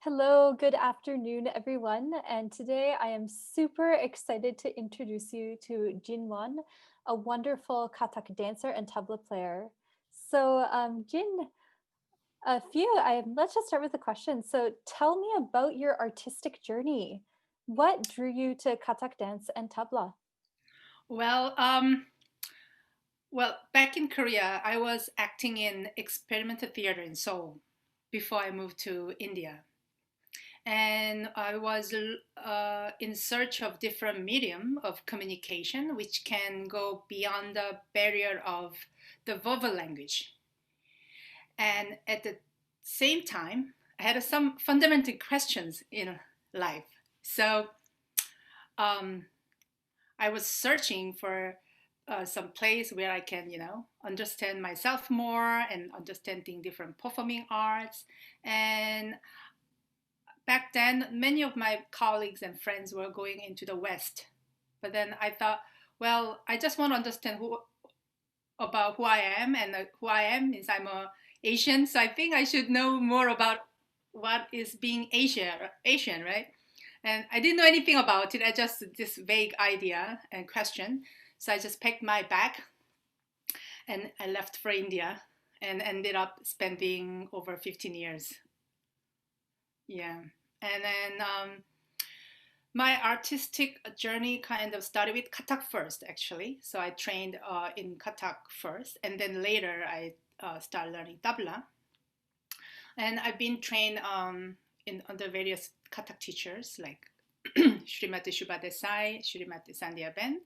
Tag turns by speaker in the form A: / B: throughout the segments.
A: Hello, good afternoon, everyone. And today I am super excited to introduce you to Jin Won, a wonderful Kathak dancer and tabla player. Jin, let's just start with a question. So, tell me about your artistic journey. What drew you to Kathak dance and tabla?
B: Well, back in Korea, I was acting in experimental theater in Seoul before I moved to India, and I was in search of different medium of communication, which can go beyond the barrier of the verbal language. And at the same time, I had some fundamental questions in life. So um, I was searching for some place where I can, understand myself more and understanding different performing arts. And back then, many of my colleagues and friends were going into the West. But then I thought, well, I just want to understand about who I am, and who I am is I'm a Asian. So I think I should know more about what is being Asian, right? And I didn't know anything about it. I just this vague idea and question. So I just packed my bag and I left for India and ended up spending over 15 years. Yeah. And then my artistic journey kind of started with Kathak first, actually. So I trained in Kathak first, and then later I started learning tabla. And I've been trained in under various Kathak teachers like Shrimati Shubha Desai, Shrimati Ben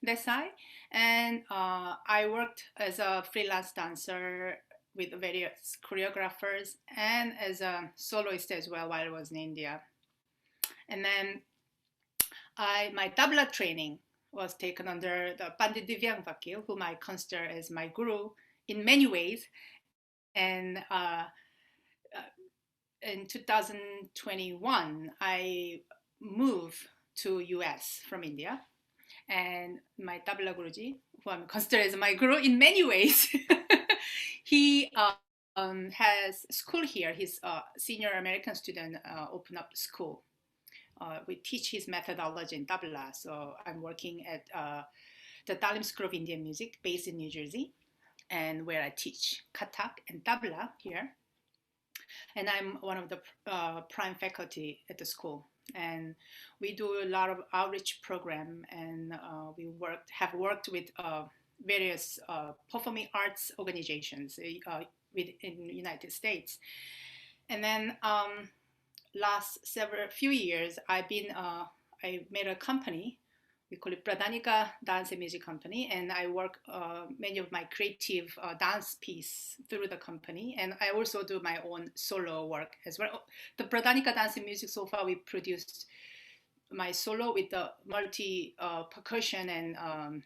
B: Desai, and I worked as a freelance dancer with various choreographers and as a soloist as well while I was in India. And then my tabla training was taken under the Pandit Divyang Vakil, whom I consider as my guru in many ways. And in 2021, I moved to US from India, and my tabla guruji, who I'm considered as my guru in many ways, he has school here. His senior American student opened up the school. We teach his methodology in tabla. So I'm working at the Talim School of Indian Music based in New Jersey, and where I teach Kathak and tabla here. And I'm one of the prime faculty at the school. And we do a lot of outreach program, and have worked with various performing arts organizations in the United States. And then last few years, I made a company. We call it Pradanika Dance and Music Company, and I work many of my creative dance piece through the company, and I also do my own solo work as well. The Pradanika Dance and Music, so far we produced my solo with the multi percussion and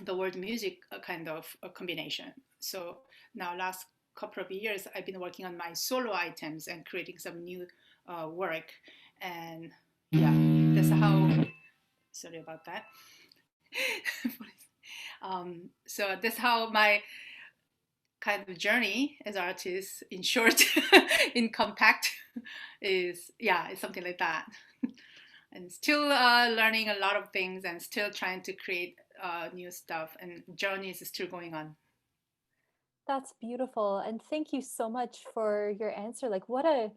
B: the world music kind of a combination. So now last couple of years, I've been working on my solo items and creating some new work, and yeah, that's how. Sorry about that. So that's how my kind of journey as an artist, in short, in compact, is yeah, it's something like that. And still learning a lot of things and still trying to create new stuff, and journey is still going on.
A: That's beautiful. And thank you so much for your answer. Like what an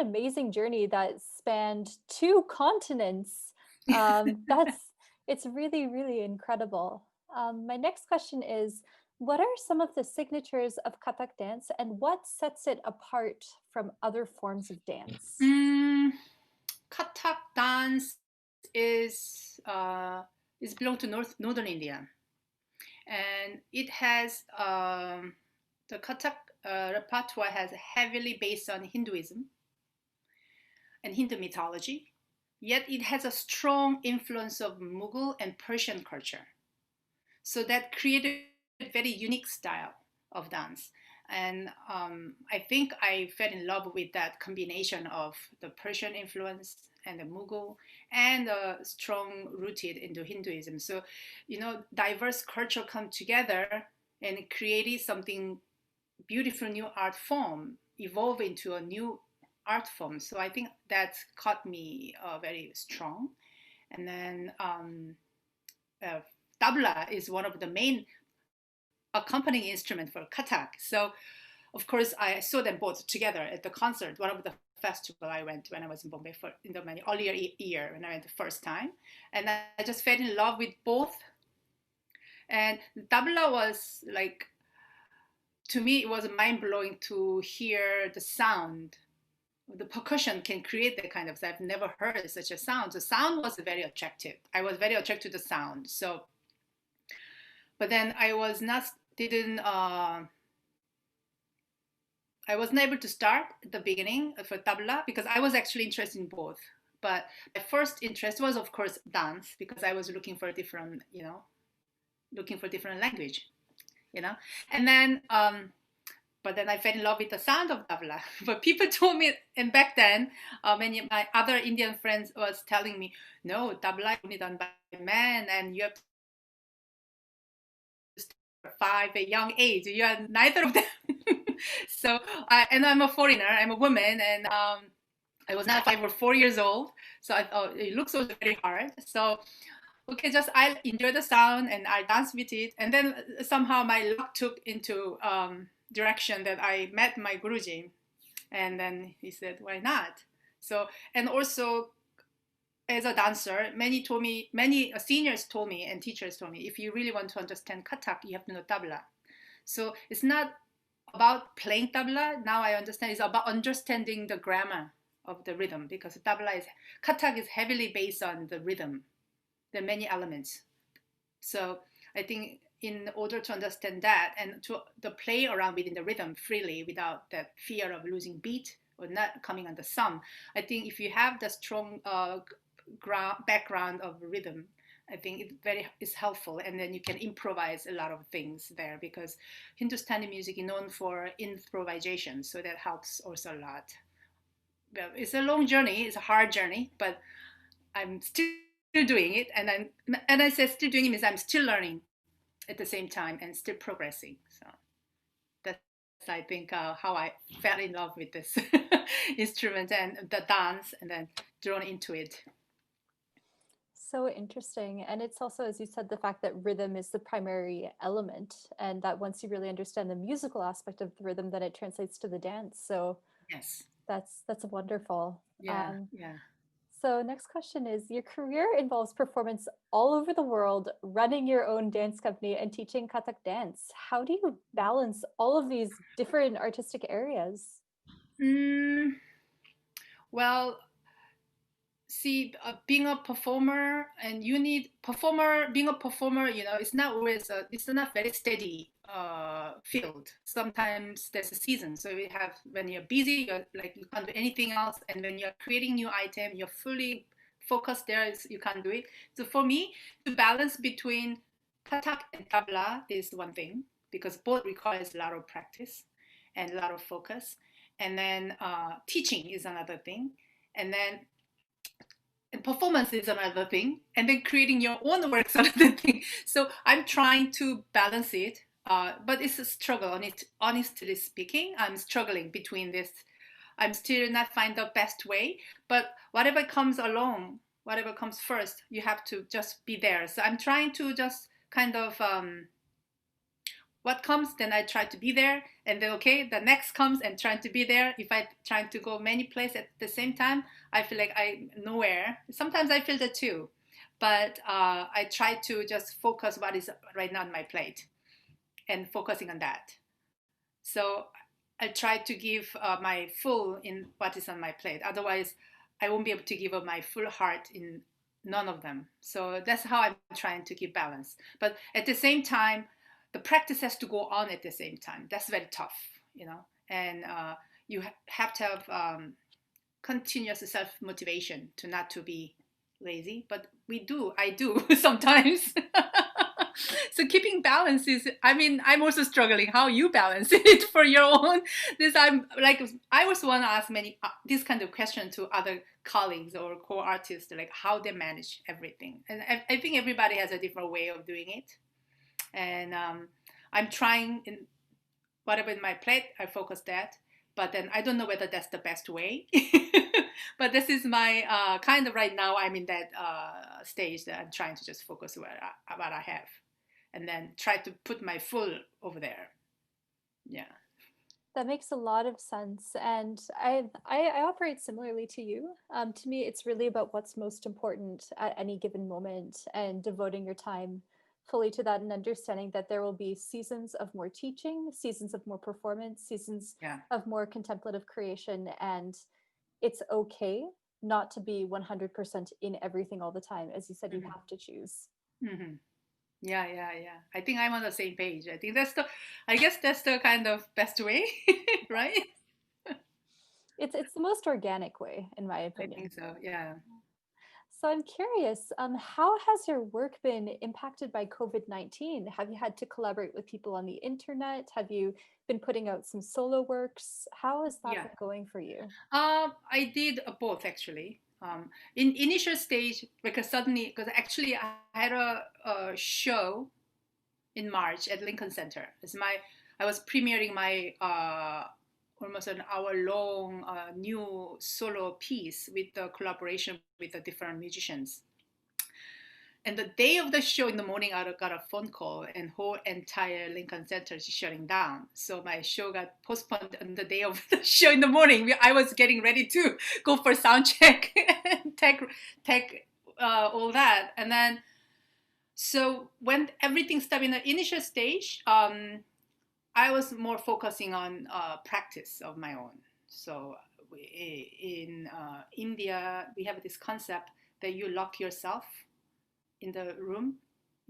A: amazing journey that spanned two continents. That's it's really, really incredible. My next question is, what are some of the signatures of Kathak dance and what sets it apart from other forms of dance?
B: Mm, Kathak dance is is belong to northern India, and it has the Kathak repertoire has heavily based on Hinduism and Hindu mythology, yet it has a strong influence of Mughal and Persian culture. So that created a very unique style of dance. And I think I fell in love with that combination of the Persian influence and the Mughal and strong rooted into Hinduism. So, diverse culture come together and created something beautiful new art form, evolve into a new art form. So I think that's caught me very strong. And then uh, tabla is one of the main accompanying instrument for Kathak. So of course I saw them both together at the concert, one of the festival I went when I was in Bombay for in the many earlier year when I went the first time, and I just fell in love with both. And tabla was like, to me it was mind blowing to hear the sound. The percussion can create that kind of. I've never heard such a sound. The sound was very attractive. I was very attracted to the sound. So, but then I was not didn't I wasn't able to start at the beginning for tabla because I was actually interested in both. But my first interest was, of course, dance because I was looking for a different, looking for different language, And then, but then I fell in love with the sound of tabla. But people told me, and back then, many of my other Indian friends was telling me, no, tabla is only done by men, and you have to start at a young age. You are neither of them. So, and I'm a foreigner, I'm a woman, and I was not 5 or 4 years old. So I thought it looks also very hard. So, okay, just I enjoy the sound and I dance with it. And then somehow my luck took into direction that I met my Guruji. And then he said, why not? So, and also as a dancer, many seniors told me and teachers told me, if you really want to understand Kathak, you have to know tabla. So it's not about playing tabla. Now I understand it's about understanding the grammar of the rhythm because Kathak is heavily based on the rhythm. There are many elements. So I think in order to understand that and to play around within the rhythm freely without that fear of losing beat or not coming on the sum, I think if you have the strong background of rhythm, I think it's helpful, and then you can improvise a lot of things there because Hindustani music is known for improvisation, so that helps also a lot. Well, it's a long journey, it's a hard journey, but I'm still doing it, and I say still doing it means I'm still learning at the same time and still progressing. So that's I think how I fell in love with this instrument and the dance, and then drawn into it.
A: So interesting. And it's also, as you said, the fact that rhythm is the primary element, and that once you really understand the musical aspect of the rhythm, then it translates to the dance. So
B: Yes.
A: that's wonderful.
B: Yeah. Yeah.
A: So next question is, your career involves performance all over the world, running your own dance company and teaching Kathak dance. How do you balance all of these different artistic areas?
B: Mm, well, see, being a performer, and you need performer being a performer, it's not always it's not very steady field. Sometimes there's a season, so we have, when you're busy, you're like you can't do anything else, and when you're creating new item, you're fully focused there, you can't do it. So for me, to balance between kathak and tabla is one thing, because both requires a lot of practice and a lot of focus, and then teaching is another thing, and then and performance is another thing, and then creating your own work is another thing. So I'm trying to balance it, but it's a struggle on it. Honestly speaking, I'm struggling between this. I'm still not find the best way, but whatever comes along, whatever comes first, you have to just be there. So I'm trying to just kind of what comes, then I try to be there, and then okay, the next comes and trying to be there. If I trying to go many places at the same time, I feel like I'm nowhere. Sometimes I feel that too, but I try to just focus what is right now on my plate and focusing on that. So I try to give my full in what is on my plate. Otherwise, I won't be able to give up my full heart in none of them. So that's how I'm trying to keep balance. But at the same time, the practice has to go on at the same time. That's very tough. And you have to have continuous self motivation to not to be lazy. But I do sometimes. So keeping balance is, I mean, I'm also struggling how you balance it for your own. This I'm like, I also want to ask many this kind of question to other colleagues or co-artists, like how they manage everything. And I think everybody has a different way of doing it. And I'm trying in whatever in my plate, I focus that. but then I don't know whether that's the best way. But this is my kind of right now. I'm in that stage that I'm trying to just focus what I have, and then try to put my full over there. Yeah.
A: That makes a lot of sense. And I operate similarly to you. To me, it's really about what's most important at any given moment and devoting your time fully to that and understanding that there will be seasons of more teaching, seasons of more performance, seasons
B: Yeah.
A: of more contemplative creation. And it's okay not to be 100% in everything all the time. As you said, you
B: Hmm.
A: have to choose.
B: Hmm. Yeah, yeah, yeah. I think I'm on the same page. I think I guess that's the kind of best way, right?
A: It's the most organic way, in my
B: I
A: opinion.
B: think so. Yeah.
A: So I'm curious, how has your work been impacted by COVID-19? Have you had to collaborate with people on the internet? Have you been putting out some solo works? How has that
B: Yeah.
A: been going for you?
B: I did both actually. In initial stage, because suddenly, because actually I had a show in March at Lincoln Center. I was premiering my almost an hour long new solo piece with the collaboration with the different musicians. And the day of the show in the morning, I got a phone call, and whole entire Lincoln Center is shutting down. So my show got postponed on the day of the show in the morning. I was getting ready to go for sound check and tech all that, and then so when everything stopped in the initial stage, I was more focusing on practice of my own. So in India, we have this concept that you lock yourself in the room,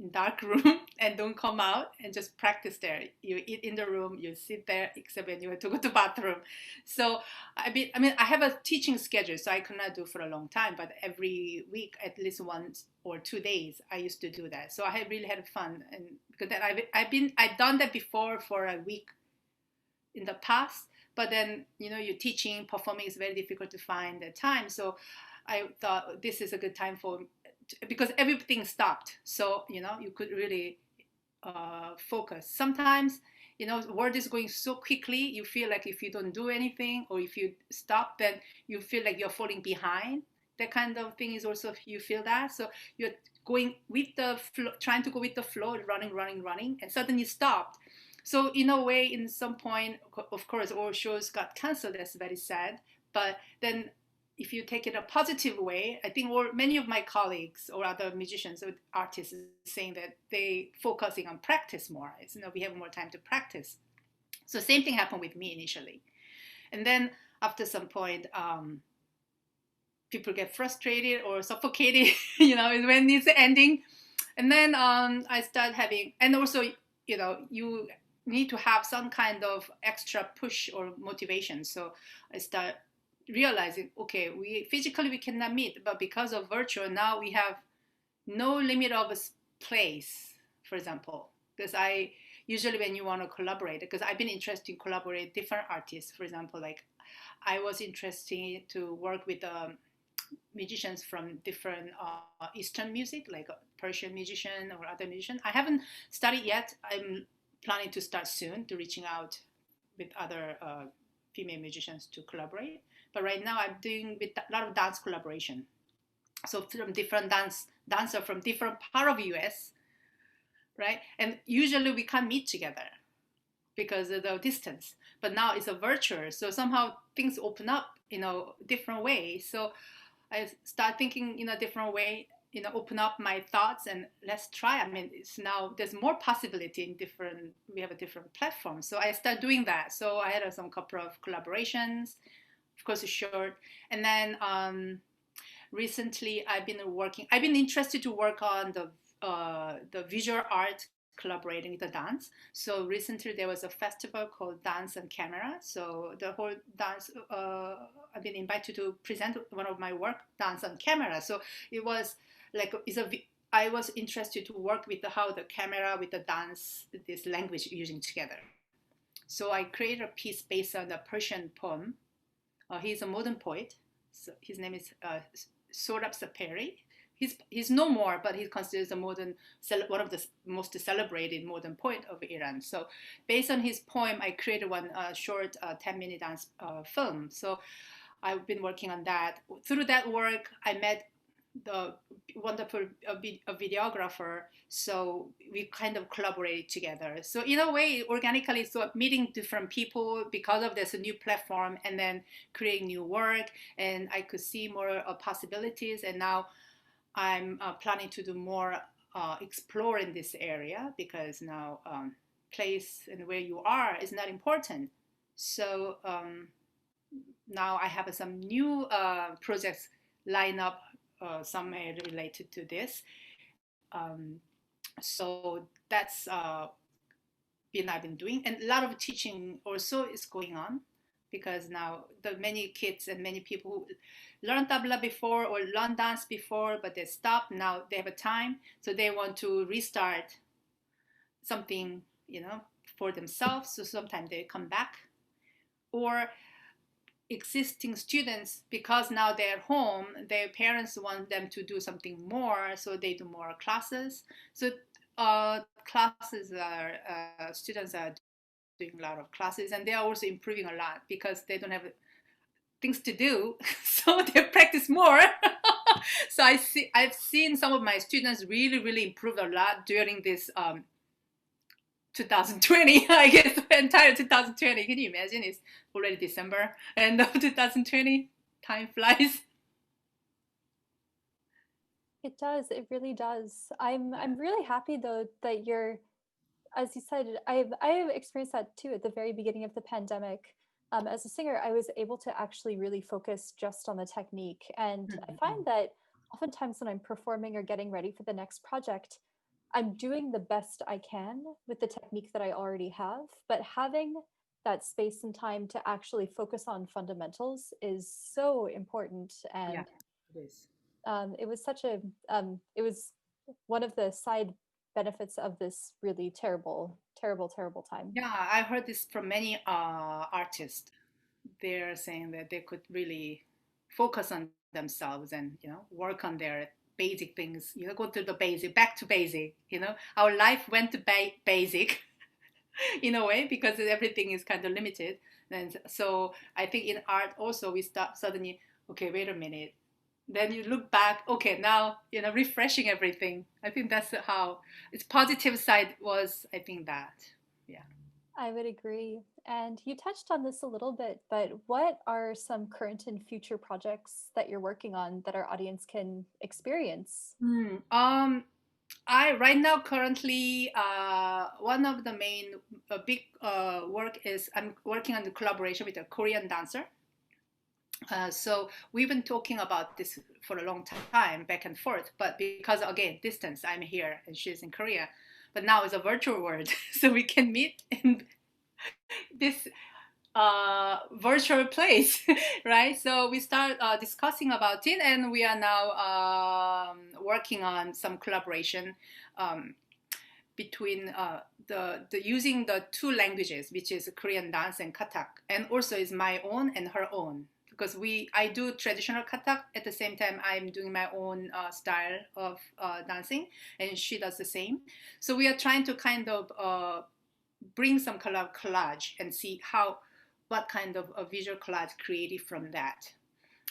B: in dark room, and don't come out and just practice there. You eat in the room, you sit there, except when you have to go to bathroom. So I mean, I have a teaching schedule, so I cannot do for a long time. But every week, at least once or 2 days, I used to do that. So I had really had fun, and because that I've done that before for a week in the past. But then you're teaching, performing is very difficult to find the time. So I thought this is a good time for because everything stopped, so you could really focus. Sometimes the world is going so quickly, you feel like if you don't do anything or if you stop, then you feel like you're falling behind. That kind of thing is also, you feel that, so you're going with the flow, trying to go with the flow, running, and suddenly stopped. So in a way, in some point, of course, all shows got canceled. That's very sad. But then if you take it a positive way, I think many of my colleagues or other musicians or artists are saying that they focusing on practice more. We have more time to practice. So same thing happened with me initially, and then after some point, people get frustrated or suffocated, when it's ending, and then I start having, and also you need to have some kind of extra push or motivation. So I start realizing, okay, we cannot meet, but because of virtual now we have no limit of a place, for example. Because I usually, when you want to collaborate, because I've been interested in collaborate different artists, for example, like I was interested to work with musicians from different Eastern music, like a Persian musician or other musician. I haven't studied yet. I'm planning to start soon, to reaching out with other female musicians to collaborate. But right now I'm doing with a lot of dance collaboration. So from different dancer from different part of US, right? And usually we can't meet together because of the distance. But now it's a virtual, so somehow things open up, different ways. So I start thinking in a different way, open up my thoughts and let's try. I mean, it's now there's more possibility in different. We have a different platform, so I start doing that. So I had some couple of collaborations, of course, short, and then recently I've been interested to work on the visual art collaborating with the dance. So recently there was a festival called Dance on Camera. So the whole dance, I've been invited to present one of my work, Dance on Camera. So it was like, I was interested to work with how the camera with the dance, this language using together. So I created a piece based on the Persian poem. He's a modern poet. So his name is Sorab Saperi. he's no more, but he's considered the one of the most celebrated modern poet of Iran. So based on his poem, I created one short 10-minute dance film. So I've been working on that. Through that work, I met the wonderful videographer. So we kind of collaborated together. So in a way, organically, so meeting different people because of this new platform, and then creating new work, and I could see more possibilities. And now I'm planning to do more explore in this area, because now place and where you are is not important. So now I have some new projects lined up, some are related to this. Um, so that's been I've been doing, and a lot of teaching also is going on, because now the many kids and many people who learned tabla before or learned dance before, but they stopped. Now they have a time, so they want to restart something, for themselves. So sometimes they come back, or existing students, because now they're home, their parents want them to do something more, so they do more classes. So classes are students are doing a lot of classes, and they are also improving a lot because they don't have things to do, so they practice more. So I've seen some of my students really improve a lot during this 2020, I guess, entire 2020. Can you imagine? It's already December, end of 2020. Time flies.
A: It does. It really does. I'm really happy though that you're, as you said, I've experienced that too at the very beginning of the pandemic. As a singer, I was able to actually really focus just on the technique, and I find that oftentimes when I'm performing or getting ready for the next project, I'm doing the best I can with the technique that I already have, but having that space and time to actually focus on fundamentals is so important.
B: Yeah,
A: And
B: it is.
A: it was such a, it was one of the side benefits of this really terrible time.
B: Yeah, I heard this from many artists. They're saying that they could really focus on themselves and work on their basic things. Go to the basic, back to basic. Our life went to basic in a way, because everything is kind of limited. And so I think in art also we start suddenly, okay, wait a minute. Then you look back, okay, now, refreshing everything. I think that's how its positive side was, I think that, yeah.
A: I would agree. And you touched on this a little bit, but what are some current and future projects that you're working on that our audience can experience?
B: I right now currently one of the main big work is I'm working on the collaboration with a Korean dancer. So we've been talking about this for a long time, back and forth. But because again, distance, I'm here and she's in Korea. But now it's a virtual world, so we can meet in this virtual place, right? So we start discussing about it, and we are now working on some collaboration between the using the two languages, which is Korean dance and Kathak, and also is my own and her own. Because I do traditional Kathak, at the same time I'm doing my own style of dancing, and she does the same. So we are trying to kind of bring some collage and see what kind of a visual collage created from that.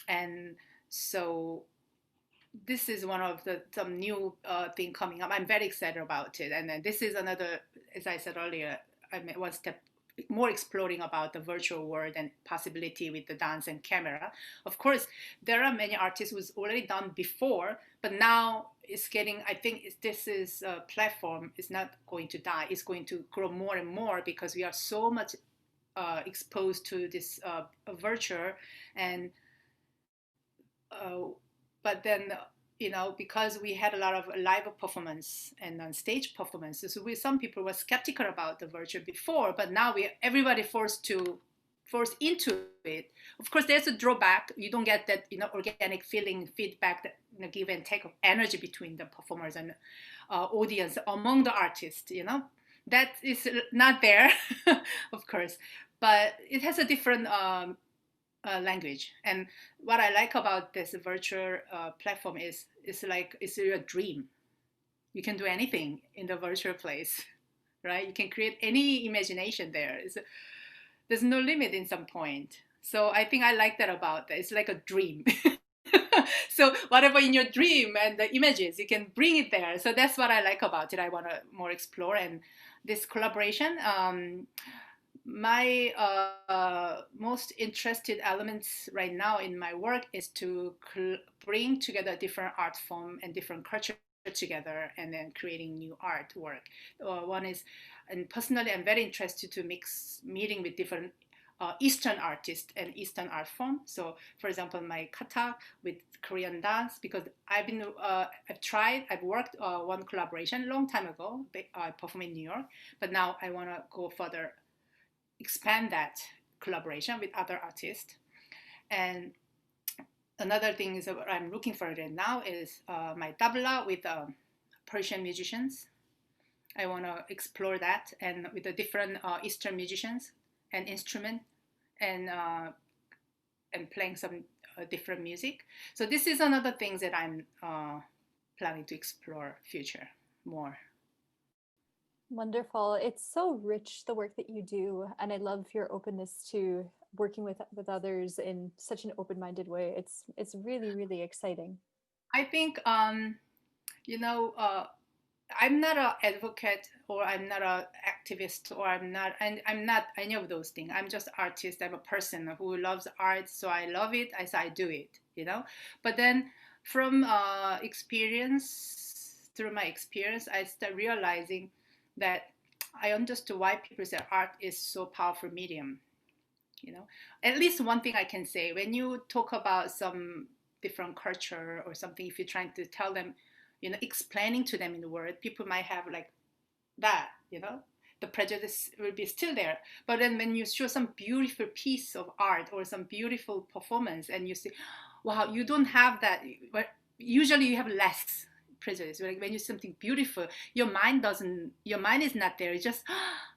B: And so this is one of some new thing coming up. I'm very excited about it. And then this is another, as I said earlier, I mean, one step more exploring about the virtual world and possibility with the dance and camera. Of course, there are many artists who's already done before, but now it's getting, I think this is a platform is not going to die. It's going to grow more and more, because we are so much exposed to this virtual. And but then because we had a lot of live performance and on stage performances, so some people were skeptical about the virtual before, but now everybody forced into it. Of course, there's a drawback. You don't get that organic feeling, feedback, that give and take of energy between the performers and audience among the artists. That is not there, of course, but it has a different language. And what I like about this virtual platform is it's your dream. You can do anything in the virtual place, right? You can create any imagination there. There's no limit in some point. So I think I like that about that. It's like a dream. So whatever in your dream and the images, you can bring it there. So that's what I like about it. I want to more explore. And this collaboration, my most interested elements right now in my work is to bring together different art form and different culture together and then creating new artwork. One is, and personally I'm very interested to mix meeting with different Eastern artists and Eastern art form. So, for example, my Kathak with Korean dance, because I've worked one collaboration a long time ago. I performed in New York, but now I want to go further, expand that collaboration with other artists. And another thing is what I'm looking for right now is my tabla with Persian musicians. I want to explore that and with the different Eastern musicians and instrument and playing some different music. So this is another thing that I'm planning to explore future more.
A: Wonderful. It's so rich, the work that you do, and I love your openness to working with others in such an open-minded way. It's really, really exciting.
B: I think you know I'm not an advocate or I'm not an activist or I'm not any of those things. I'm just artist. I'm a person who loves art, so I love it as I do it, you know. But then from experience, through my experience, I start realizing that I understood why people say art is so powerful medium. You know, at least one thing I can say when you talk about some different culture or something, if you're trying to tell them, you know, explaining to them in the word, people might have like that, you know, the prejudice will be still there. But then when you show some beautiful piece of art or some beautiful performance and you say, wow, you don't have that, but usually you have less prejudice. Like when you see something beautiful, your mind is not there. It's just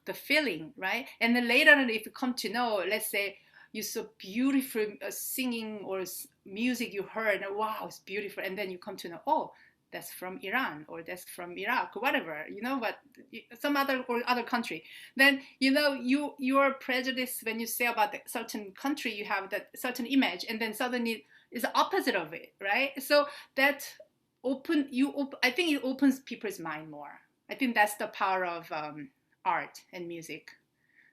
B: the feeling, right? And then later on, if you come to know, let's say you saw beautiful singing or music you heard, and wow, it's beautiful. And then you come to know, oh, that's from Iran or that's from Iraq or whatever, you know, but some other country. Then you know your prejudice when you say about a certain country, you have that certain image, and then suddenly is the opposite of it, right? So that I think it opens people's mind more. I think that's the power of art and music.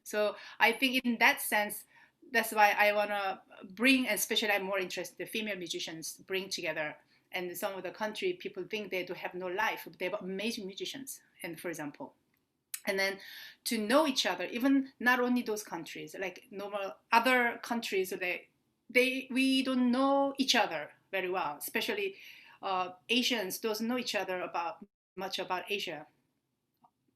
B: So I think in that sense, that's why I want to bring, especially I'm more interested the female musicians bring together. And some of the country people think they do have no life, but they have amazing musicians. And for example, and then to know each other, even not only those countries, like normal other countries, we don't know each other very well, especially Asians don't know each other much about Asia.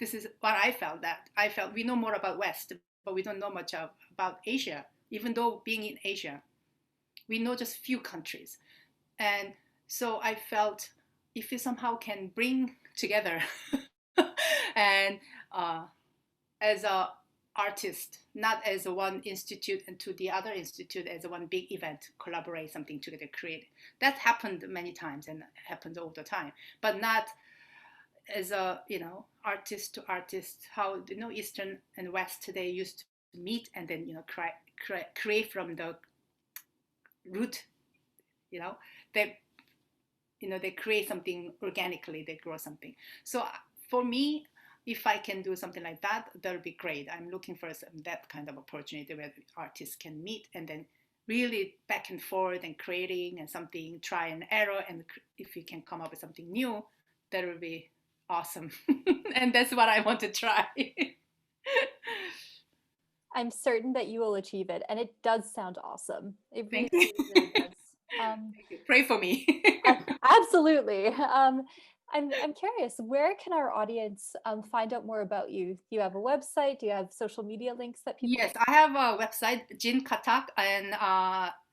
B: This is what I felt we know more about West, but we don't know much about Asia, even though being in Asia, we know just few countries. And so I felt if you somehow can bring together and as a artist, not as a one institute and to the other institute as a one big event, collaborate something together, create. That happened many times and happens all the time, but not as a artist to artist. How Eastern and West they used to meet and then create from the root. They they create something organically, they grow something. So for me, if I can do something like that, that'll be great. I'm looking for that kind of opportunity where artists can meet and then really back and forth and creating and something, try and error. And if we can come up with something new, that will be awesome. And that's what I want to try.
A: I'm certain that you will achieve it, and it does sound awesome. It really,
B: Thank you.
A: really, really does.
B: Thank you. Pray for me.
A: Absolutely. I'm curious, where can our audience find out more about you? Do you have a website? Do you have social media links that people?
B: Yes, I have a website, Jin Kathak, and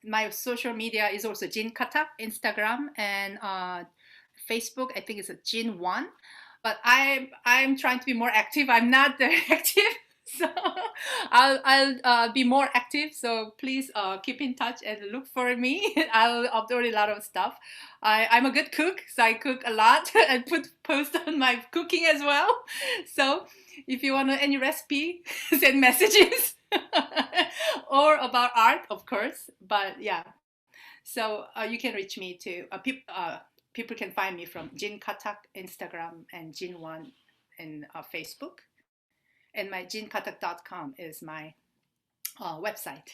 B: my social media is also Jin Kathak, Instagram and Facebook. I think it's a Jin Won, but I'm trying to be more active. I'm not very active. So I'll be more active. So please keep in touch and look for me. I'll upload a lot of stuff. I'm a good cook, so I cook a lot and post on my cooking as well. So if you want any recipe, send messages or about art, of course. But yeah, so you can reach me to people can find me from Jin Kathak Instagram and Jin Won in Facebook. And my jinkathak.com is my website.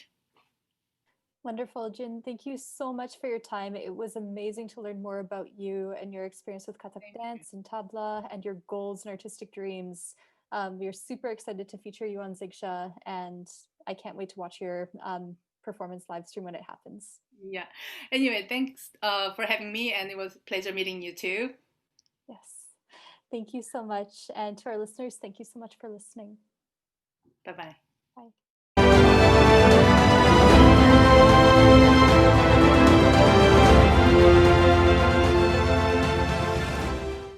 A: Wonderful, Jin. Thank you so much for your time. It was amazing to learn more about you and your experience with Kathak
B: Thank you.
A: dance and tabla and your goals and artistic dreams. We are super excited to feature you on ZIKSA, and I can't wait to watch your performance live stream when it happens.
B: Yeah. Anyway, thanks for having me, and it was a pleasure meeting you too.
A: Yes. Thank you so much. And to our listeners, thank you so much for listening.
B: Bye bye.